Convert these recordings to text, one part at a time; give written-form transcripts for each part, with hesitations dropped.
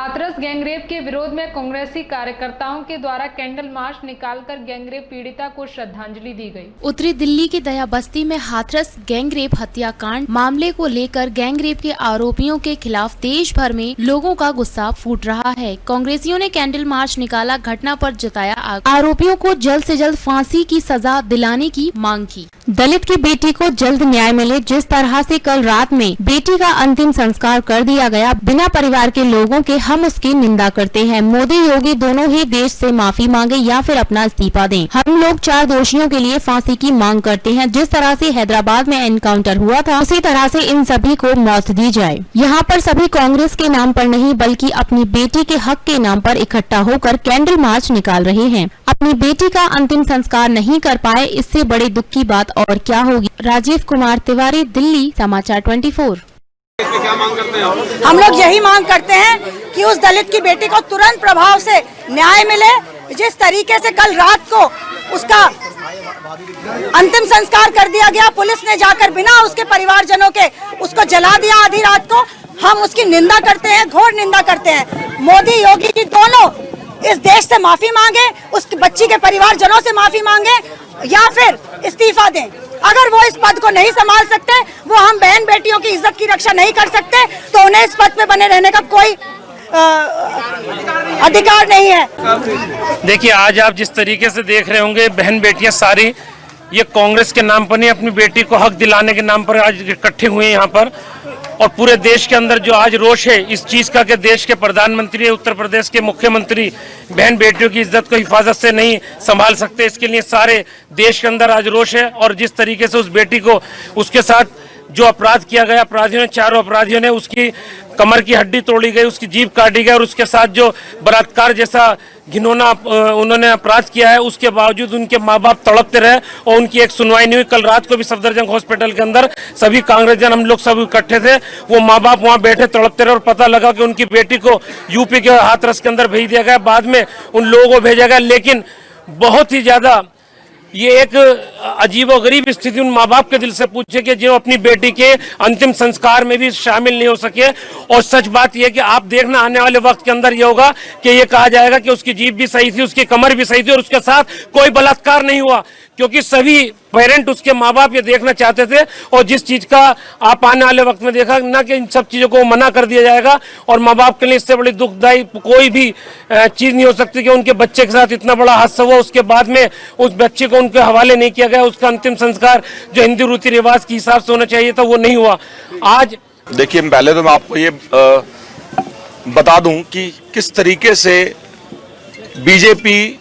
Hathras gangrape के विरोध में कांग्रेसी कार्यकर्ताओं के द्वारा कैंडल मार्च निकालकर गैंगरेप पीड़िता को श्रद्धांजलि दी गई। उत्तरी दिल्ली के दया बस्ती में हाथरस गैंगरेप हत्याकांड मामले को लेकर गैंगरेप के आरोपियों के खिलाफ देश भर में लोगों का गुस्सा फूट रहा है। कांग्रेसियों ने कैंडल मार्च निकाला, घटना पर जताया आरोपियों को जल्द से जल्द फांसी की सजा दिलाने की मांग की। दलित की बेटी को जल्द न्याय मिले। जिस तरह से कल रात में बेटी का अंतिम संस्कार कर दिया गया बिना परिवार के लोगों के, हम उसकी निंदा करते हैं। मोदी योगी दोनों ही देश से माफी मांगे या फिर अपना इस्तीफा दें। हम लोग 4 दोषियों के लिए फांसी की मांग करते हैं। जिस तरह से हैदराबाद में एनकाउंटर हुआ था, उसी तरह से इन सभी को मौत दी जाए। यहाँ पर सभी कांग्रेस के नाम पर नहीं बल्कि अपनी बेटी के हक के नाम पर इकट्ठा होकर कैंडल मार्च निकाल रहे हैं। अपनी बेटी का अंतिम संस्कार नहीं कर पाए, इससे बड़े दुख की बात और क्या होगी। राजीव कुमार तिवारी, दिल्ली समाचार 24। क्या मांग करते हैं? हम लोग यही मांग करते हैं कि उस दलित की बेटी को तुरंत प्रभाव से न्याय मिले। जिस तरीके से कल रात को उसका अंतिम संस्कार कर दिया गया, पुलिस ने जाकर बिना उसके परिवारजनों के उसको जला दिया आधी रात को, हम उसकी निंदा करते हैं, घोर निंदा करते हैं। मोदी योगी की दोनों इस देश से माफी मांगे, उस बच्ची के परिवारजनों से माफी मांगे या फिर इस्तीफा दें। अगर वो इस पद को नहीं संभाल सकते, वो हम बहन बेटियों की इज्जत की रक्षा नहीं कर सकते, तो उन्हें इस पद पे बने रहने का कोई अधिकार नहीं है। देखिए, आज आप जिस तरीके से देख रहे होंगे, बहन बेटियां सारी ये कांग्रेस के नाम पर नहीं, अपनी बेटी को हक दिलाने के नाम पर आज इकट्ठे हुए हैं यहाँ पर। और पूरे देश के अंदर जो आज रोष है इस चीज का कि देश के प्रधानमंत्री, उत्तर प्रदेश के मुख्यमंत्री बहन बेटियों की इज्जत को हिफाजत से नहीं संभाल सकते, इसके लिए सारे देश के अंदर आज रोष है। और जिस तरीके से उस बेटी को, उसके साथ जो अपराध किया गया, अपराधियों ने, 4 अपराधियों ने उसकी कमर की हड्डी तोड़ी गई, उसकी जीभ काटी गई और उसके साथ जो बलात्कार जैसा घिनौना उन्होंने अपराध किया है, उसके बावजूद उनके माँ बाप तड़पते रहे और उनकी एक सुनवाई नहीं हुई। कल रात को भी सफदरजंग हॉस्पिटल के अंदर सभी कांग्रेसजन, हम लोग सब इकट्ठे थे, वो माँ बाप वहाँ बैठे तड़पते रहे और पता लगा कि उनकी बेटी को यूपी के हाथरस के अंदर भेज दिया गया। बाद में उन लोगों को भेजा गया, लेकिन बहुत ही ज्यादा ये एक अजीबोगरीब स्थिति उन माँ बाप के दिल से पूछे कि जो अपनी बेटी के अंतिम संस्कार में भी शामिल नहीं हो सके। और सच बात यह कि आप देखना आने वाले वक्त के अंदर ये होगा कि ये कहा जाएगा कि उसकी जीभ भी सही थी, उसकी कमर भी सही थी और उसके साथ कोई बलात्कार नहीं हुआ, क्योंकि सभी पेरेंट, उसके माँ बाप ये देखना चाहते थे। और जिस चीज का आप आने वाले वक्त में देखा ना कि इन सब चीजों को मना कर दिया जाएगा और माँ बाप के लिए इससे बड़ी दुखदायी कोई भी चीज नहीं हो सकती कि उनके बच्चे के साथ इतना बड़ा हादसा हुआ, उसके बाद में उस बच्चे को उनके हवाले नहीं किया गया, उसका अंतिम संस्कार जो हिंदू रीति रिवाज के हिसाब से होना चाहिए था वो नहीं हुआ। आज देखिए, पहले तो मैं आपको ये बता दूं कि किस तरीके से बीजेपी,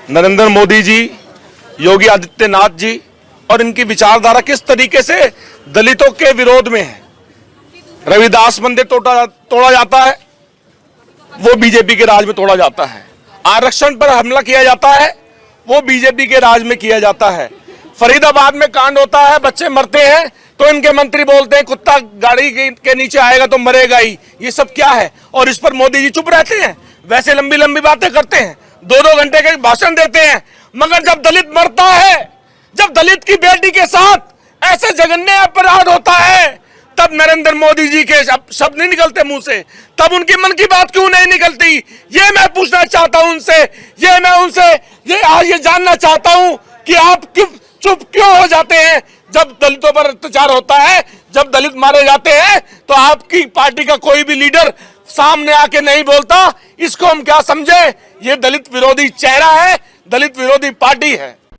नरेंद्र मोदी जी, योगी आदित्यनाथ जी और इनकी विचारधारा किस तरीके से दलितों के विरोध में है। रविदास मंदिर तोड़ा जाता है, वो बीजेपी के राज में तोड़ा जाता है। आरक्षण पर हमला किया जाता है, वो बीजेपी के राज में किया जाता है। फरीदाबाद में कांड होता है, बच्चे मरते हैं तो इनके मंत्री बोलते हैं कुत्ता गाड़ी के नीचे आएगा तो मरेगा ही। ये सब क्या है? और इस पर मोदी जी चुप रहते हैं, वैसे लंबी लंबी बातें करते हैं, 2-2 घंटे के भाषण देते हैं। मगर जब दलित मरता है, जब दलित की बेटी के साथ ऐसे जघन्य अपराध होता है, तब नरेंद्र मोदी जी के शब्द नहीं निकलते मुंह से, तब उनकी मन की बात क्यों नहीं निकलती? ये मैं पूछना चाहता हूं उनसे, ये मैं उनसे ये जानना चाहता हूं कि आप चुप क्यों हो जाते हैं जब दलितों पर अत्याचार होता है, जब दलित मारे जाते हैं तो आपकी पार्टी का कोई भी लीडर सामने आके नहीं बोलता। इसको हम क्या समझे? ये दलित विरोधी चेहरा है, दलित विरोधी पार्टी है।